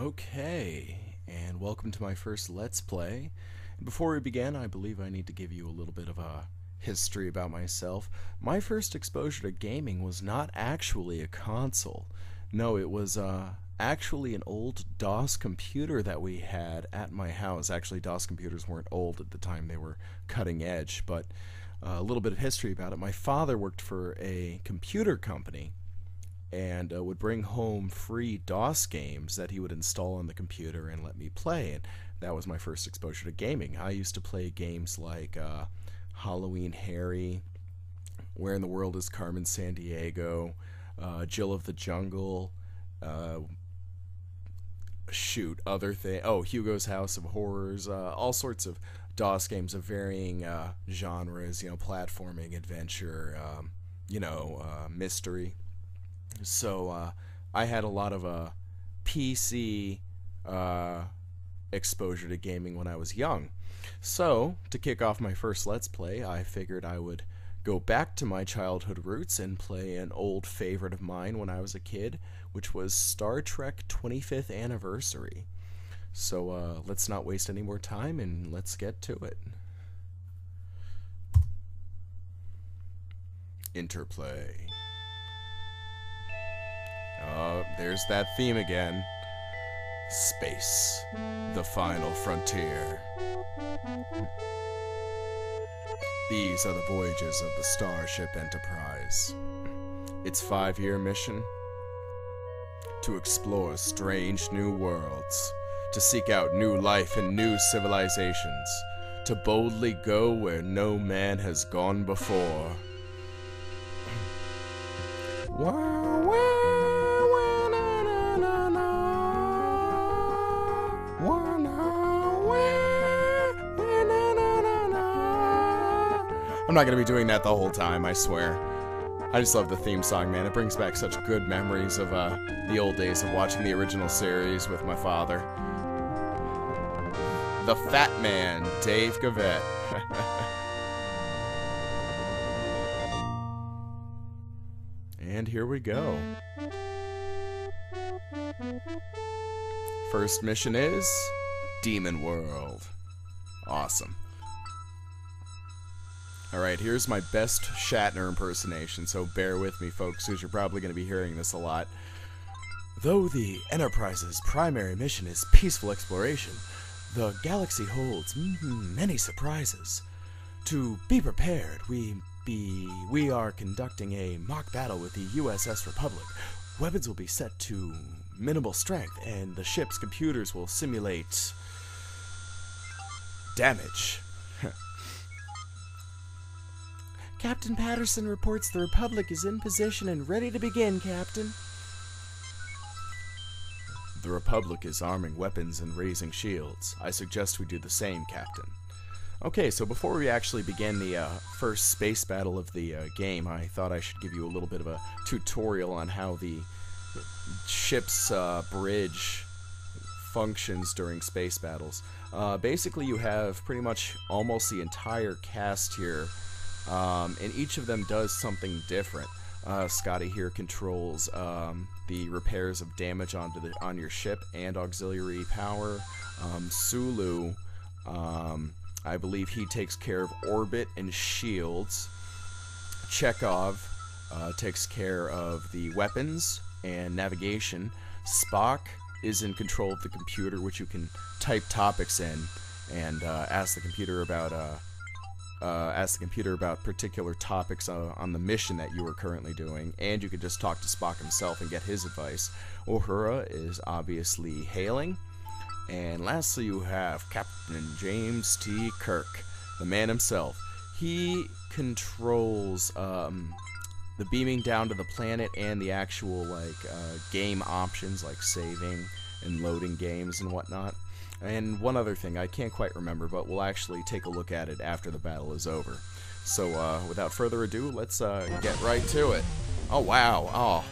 Okay, and welcome to my first Let's Play. Before we begin, I believe I need to give you a little bit of a history about myself. My first exposure to gaming was not actually a console. No, it was actually an old DOS computer that we had at my house. Actually, DOS computers weren't old at the time, they were cutting edge, but a little bit of history about it. My father worked for a computer company and would bring home free DOS games that he would install on the computer and let me play. And that was my first exposure to gaming. I used to play games like Halloween Harry, Where in the World is Carmen Sandiego, Jill of the Jungle, Hugo's House of Horrors, all sorts of DOS games of varying genres, platforming, adventure, mystery. So I had a lot of PC exposure to gaming when I was young. So to kick off my first Let's Play, I figured I would go back to my childhood roots and play an old favorite of mine when I was a kid, which was Star Trek 25th Anniversary. So let's not waste any more time and let's get to it. Interplay. There's that theme again. Space, the final frontier. These are the voyages of the Starship Enterprise. Its 5-year mission: to explore strange new worlds, to seek out new life and new civilizations, to boldly go where no man has gone before. I'm not going to be doing that the whole time, I swear. I just love the theme song, man. It brings back such good memories of the old days of watching the original series with my father. The Fat Man, Dave Gavett. And here we go. First mission is Demon World. Awesome. Alright, here's my best Shatner impersonation, so bear with me, folks, because you're probably going to be hearing this a lot. Though the Enterprise's primary mission is peaceful exploration, the galaxy holds many surprises. To be prepared, we are conducting a mock battle with the USS Republic. Weapons will be set to minimal strength, and the ship's computers will simulate damage. Captain Patterson reports the Republic is in position and ready to begin, Captain. The Republic is arming weapons and raising shields. I suggest we do the same, Captain. Okay, so before we actually begin the first space battle of the game, I thought I should give you a little bit of a tutorial on how the ship's bridge functions during space battles. Basically, you have pretty much almost the entire cast here, and each of them does something different. Scotty here controls the repairs of damage on your ship and auxiliary power. Sulu, I believe he takes care of orbit and shields. Chekhov takes care of the weapons and navigation. Spock is in control of the computer, which you can type topics in and ask the computer about particular topics on the mission that you are currently doing, and you can just talk to Spock himself and get his advice. Uhura is obviously hailing. And lastly, you have Captain James T. Kirk, the man himself. He controls the beaming down to the planet and the actual game options like saving and loading games and whatnot. And one other thing, I can't quite remember, but we'll actually take a look at it after the battle is over. So without further ado, let's get right to it. Oh wow! Oh,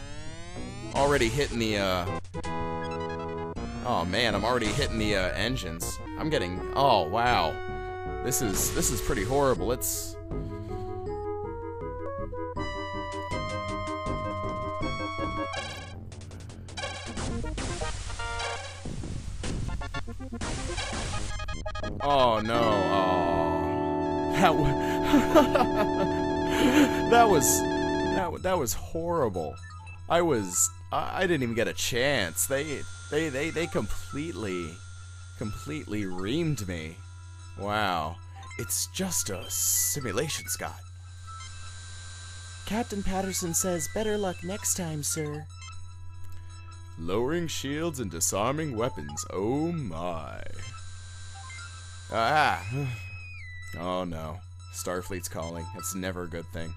already hitting the oh man, I'm already hitting the engines. I'm getting, oh wow, this is pretty horrible. It's Oh no! Oh, that was horrible. I didn't even get a chance. They completely reamed me. Wow. It's just a simulation, Scott. Captain Patterson says better luck next time, sir. Lowering shields and disarming weapons. Oh my. Ah. Oh no. Starfleet's calling. That's never a good thing.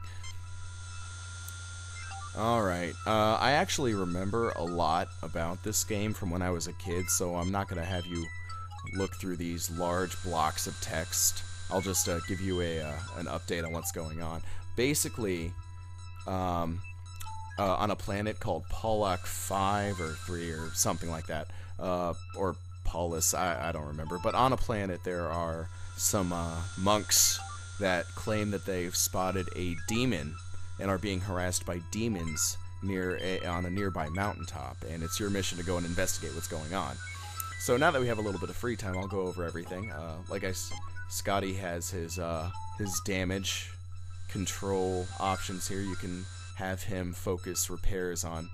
Alright. I actually remember a lot about this game from when I was a kid, so I'm not going to have you look through these large blocks of text. I'll just give you an update on what's going on. Basically, on a planet called Pollock 5 or 3 or something like that, or Paulus, I don't remember, but on a planet there are some monks that claim that they've spotted a demon and are being harassed by demons on a nearby mountaintop, and it's your mission to go and investigate what's going on. So now that we have a little bit of free time, I'll go over everything. Scotty has his damage control options here. You can have him focus repairs on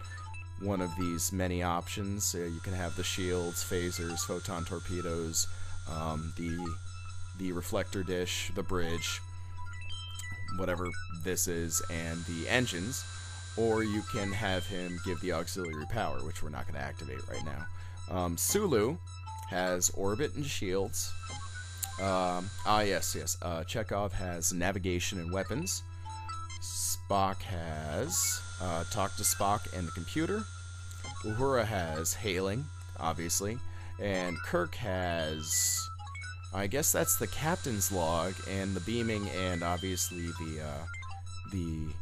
one of these many options. You can have the shields, phasers, photon torpedoes, the reflector dish, the bridge, whatever this is, and the engines. Or you can have him give the auxiliary power, which we're not going to activate right now. Sulu has orbit and shields. Yes. Chekhov has navigation and weapons. Spock has talk to Spock and the computer. Uhura has hailing, obviously. And Kirk has, I guess that's the captain's log and the beaming, and obviously the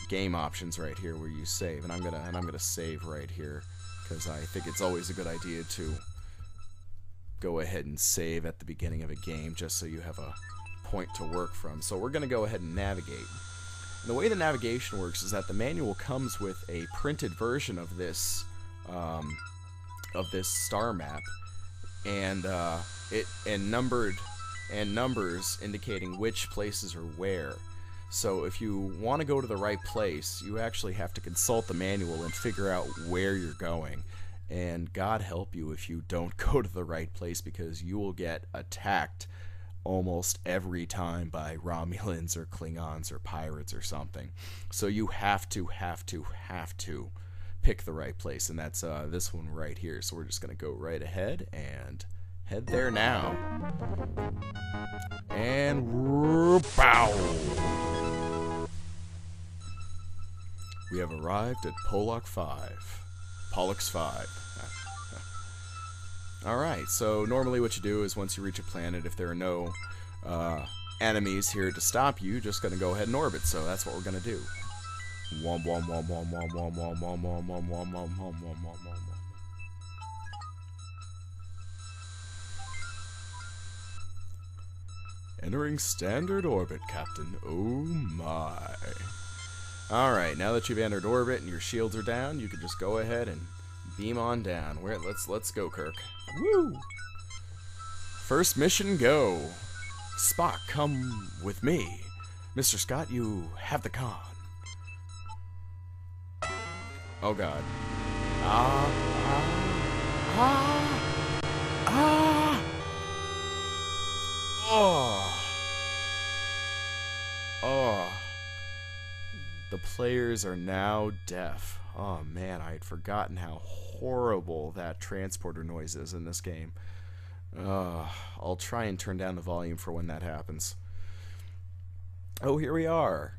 game options right here where you save. And I'm gonna save right here because I think it's always a good idea to go ahead and save at the beginning of a game just so you have a point to work from. So we're gonna go ahead and navigate. And the way the navigation works is that the manual comes with a printed version of this star map, and numbers indicating which places are where. So if you want to go to the right place, you actually have to consult the manual and figure out where you're going. And God help you if you don't go to the right place, because you will get attacked almost every time by Romulans or Klingons or pirates or something. So you have to pick the right place, and that's this one right here. So we're just gonna go right ahead and head there now. And bow! We have arrived at Pollock 5. Pollux 5. Alright, so normally what you do is once you reach a planet, if there are no enemies here to stop you, you're just going to go ahead and orbit. So that's what we're going to do. Entering standard orbit, Captain. Oh my. Alright, now that you've entered orbit and your shields are down, you can just go ahead and beam on down. Let's go, Kirk. Woo! First mission, go. Spock, come with me. Mr. Scott, you have the con. Oh god. The players are now deaf. Oh man, I had forgotten how horrible that transporter noise is in this game. I'll try and turn down the volume for when that happens. Oh, here we are.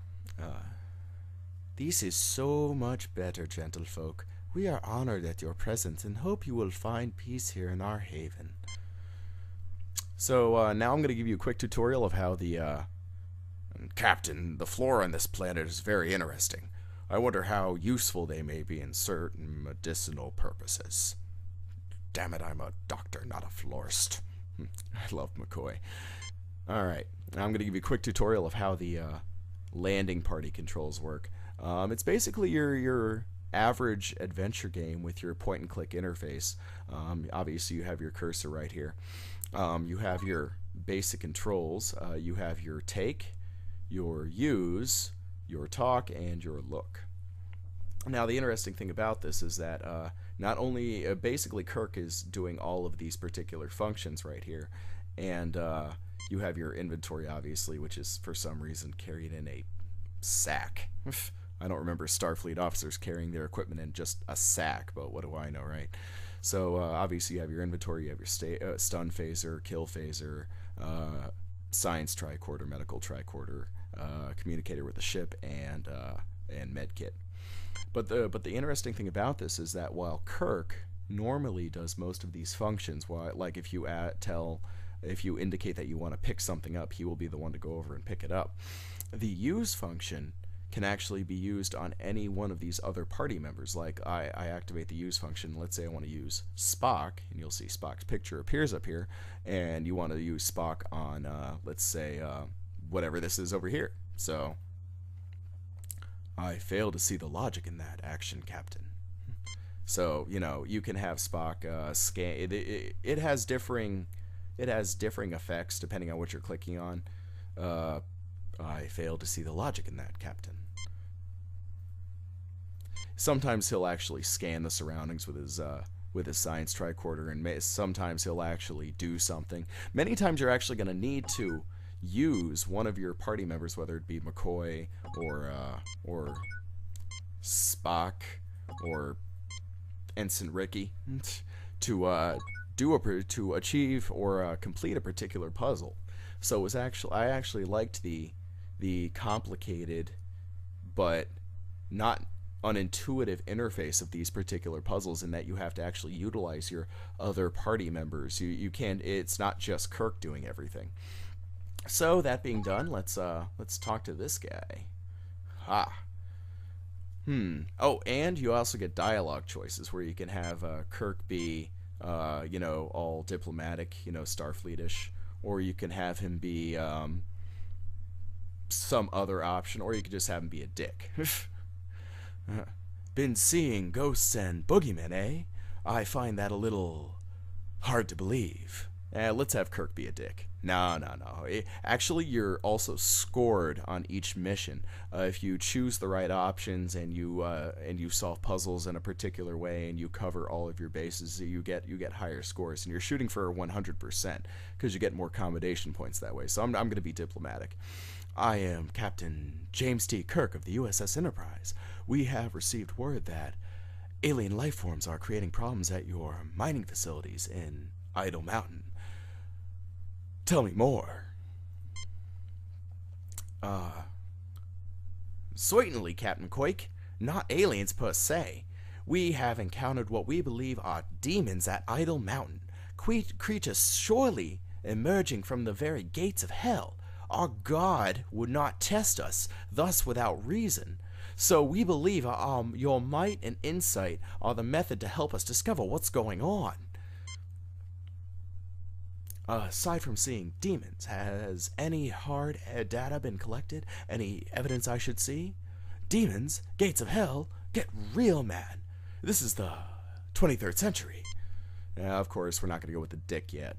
This is so much better, gentlefolk. We are honored at your presence and hope you will find peace here in our haven. So now I'm going to give you a quick tutorial of how the Captain, the flora on this planet is very interesting. I wonder how useful they may be in certain medicinal purposes. Damn it, I'm a doctor, not a florist. I love McCoy. Alright, now I'm going to give you a quick tutorial of how the landing party controls work. It's basically your average adventure game with your point-and-click interface. Obviously, you have your cursor right here. You have basic controls, you have your take, your use, your talk, and your look. Now, the interesting thing about this is that not only basically Kirk is doing all of these particular functions right here, and you have your inventory, obviously, which is for some reason carried in a sack. I don't remember Starfleet officers carrying their equipment in just a sack, but what do I know, right? So obviously you have your inventory, you have your stun phaser, kill phaser, science tricorder, medical tricorder, communicator with the ship, and med kit. But the interesting thing about this is that while Kirk normally does most of these functions, like if you indicate that you want to pick something up, he will be the one to go over and pick it up. The use function can actually be used on any one of these other party members. Like I activate the use function. Let's say I want to use Spock, and you'll see Spock's picture appears up here, and you want to use Spock on, let's say, whatever this is over here. So I fail to see the logic in that action, Captain. So, you know, you can have Spock scan. It has differing effects depending on what you're clicking on. I fail to see the logic in that, Captain. Sometimes he'll actually scan the surroundings with his science tricorder, and sometimes he'll actually do something. Many times you're actually going to need to use one of your party members, whether it be McCoy or Spock or Ensign Ricky, to achieve or complete a particular puzzle. So it was I actually liked the complicated but not unintuitive interface of these particular puzzles, in that you have to actually utilize your other party members. You can't. It's not just Kirk doing everything. So that being done, let's talk to this guy. Oh, and you also get dialogue choices where you can have Kirk be all diplomatic, Starfleetish, or you can have him be some other option, or you could just have him be a dick. Been seeing ghosts and boogeymen, eh? I find that a little hard to believe. Let's have Kirk be a dick. No. Actually, you're also scored on each mission. If you choose the right options and you solve puzzles in a particular way and you cover all of your bases, you get higher scores. And you're shooting for 100% because you get more accommodation points that way. So I'm going to be diplomatic. I am Captain James T. Kirk of the USS Enterprise. We have received word that alien life forms are creating problems at your mining facilities in Idle Mountain. Tell me more. Certainly, Captain Quake. Not aliens per se. We have encountered what we believe are demons at Idle Mountain. Creatures surely emerging from the very gates of hell. Our God would not test us, thus without reason. So we believe your might and insight are the method to help us discover what's going on. Aside from seeing demons, has any hard data been collected? Any evidence I should see? Demons? Gates of hell? Get real, man. This is the 23rd century. Of course, we're not going to go with the dick yet.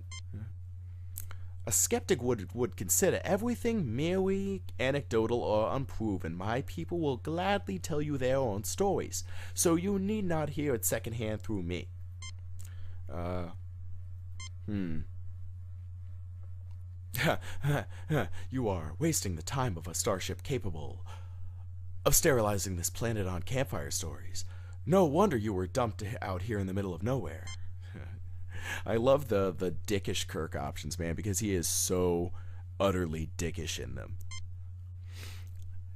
A skeptic would consider everything merely anecdotal or unproven. My people will gladly tell you their own stories, so you need not hear it secondhand through me. You are wasting the time of a starship capable of sterilizing this planet on campfire stories. No wonder you were dumped out here in the middle of nowhere. I love the dickish Kirk options, man, because he is so utterly dickish in them.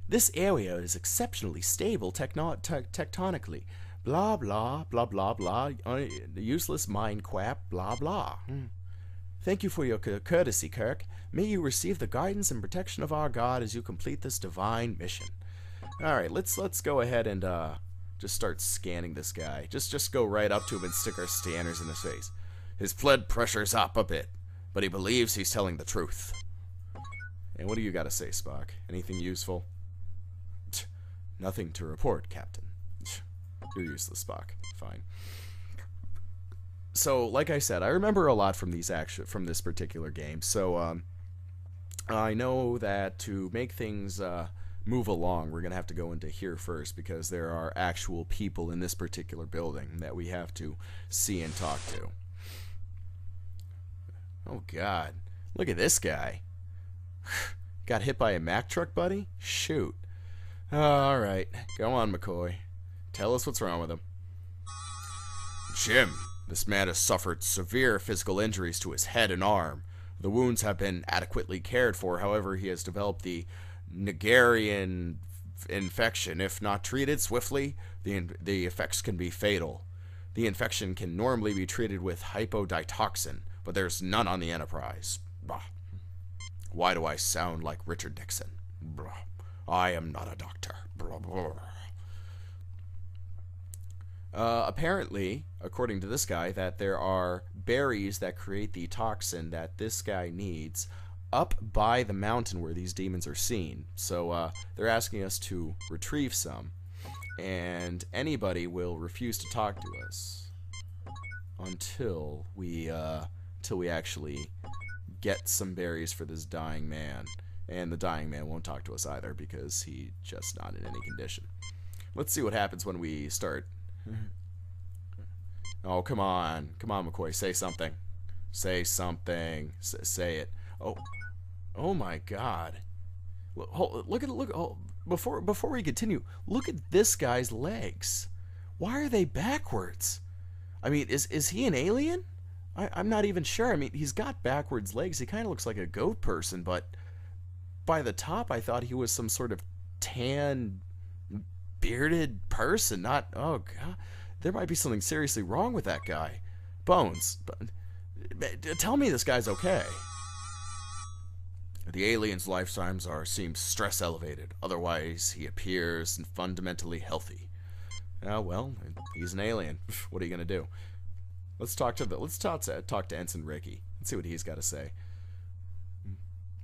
This area is exceptionally stable tectonically. Blah, blah, blah, blah, blah. Useless mind quap, blah, blah. Thank you for your courtesy, Kirk. May you receive the guidance and protection of our God as you complete this divine mission. Alright, let's go ahead and just start scanning this guy. Just go right up to him and stick our scanners in his face. His blood pressure's up a bit, but he believes he's telling the truth. And what do you got to say, Spock? Anything useful? Nothing to report, Captain. You're useless, Spock. Fine. So, like I said, I remember a lot from from this particular game. So, I know that to make things move along, we're gonna have to go into here first because there are actual people in this particular building that we have to see and talk to. Oh God, look at this guy. Got hit by a Mack truck, buddy? Shoot. All right, go on, McCoy. Tell us what's wrong with him. Jim, this man has suffered severe physical injuries to his head and arm. The wounds have been adequately cared for, however, he has developed the Nigerian infection. If not treated swiftly, the effects can be fatal. The infection can normally be treated with hypoditoxin, but there's none on the Enterprise. Bah. Why do I sound like Richard Nixon? Blah. I am not a doctor. Blah, blah. Apparently, according to this guy, that there are berries that create the toxin that this guy needs up by the mountain where these demons are seen. So they're asking us to retrieve some, and anybody will refuse to talk to us until we actually get some berries for this dying man. And the dying man won't talk to us either because he's just not in any condition. Let's see what happens when we start. Oh, come on. Come on, McCoy. Say something. Say something. Say it. Oh my God. Before we continue, look at this guy's legs. Why are they backwards? I mean, is he an alien? I'm not even sure. I mean, he's got backwards legs. He kind of looks like a goat person, but by the top, I thought he was some sort of tan, bearded person. Not, oh God, there might be something seriously wrong with that guy. Bones, tell me this guy's okay. The alien's lifetimes seem stress elevated. Otherwise, he appears fundamentally healthy. Well, he's an alien. What are you gonna do? Let's talk to Ensign Ricky. Let's see what he's got to say.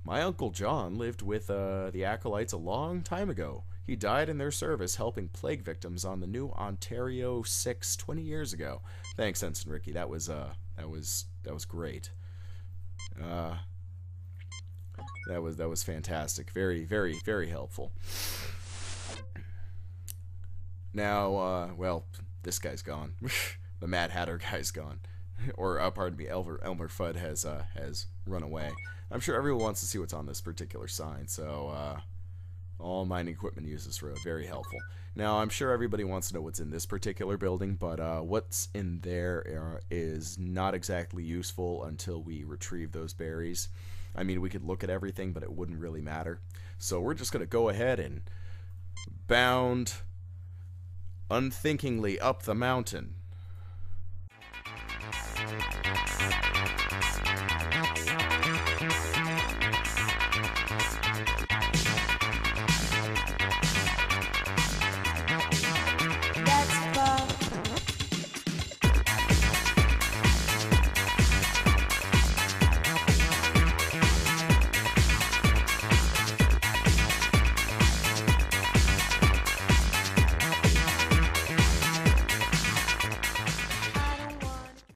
My Uncle John lived with the Acolytes a long time ago. He died in their service helping plague victims on the new Ontario 6 20 years ago. Thanks, Ensign Ricky. That was great. That was fantastic. Very, very, very helpful. Now, well, this guy's gone. The Mad Hatter guy's gone. Or, pardon me, Elmer Fudd has run away. I'm sure everyone wants to see what's on this particular sign, so all mining equipment uses road. Very helpful. Now, I'm sure everybody wants to know what's in this particular building, but what's in there is not exactly useful until we retrieve those berries. I mean, we could look at everything, but it wouldn't really matter. So we're just going to go ahead and bound unthinkingly up the mountain.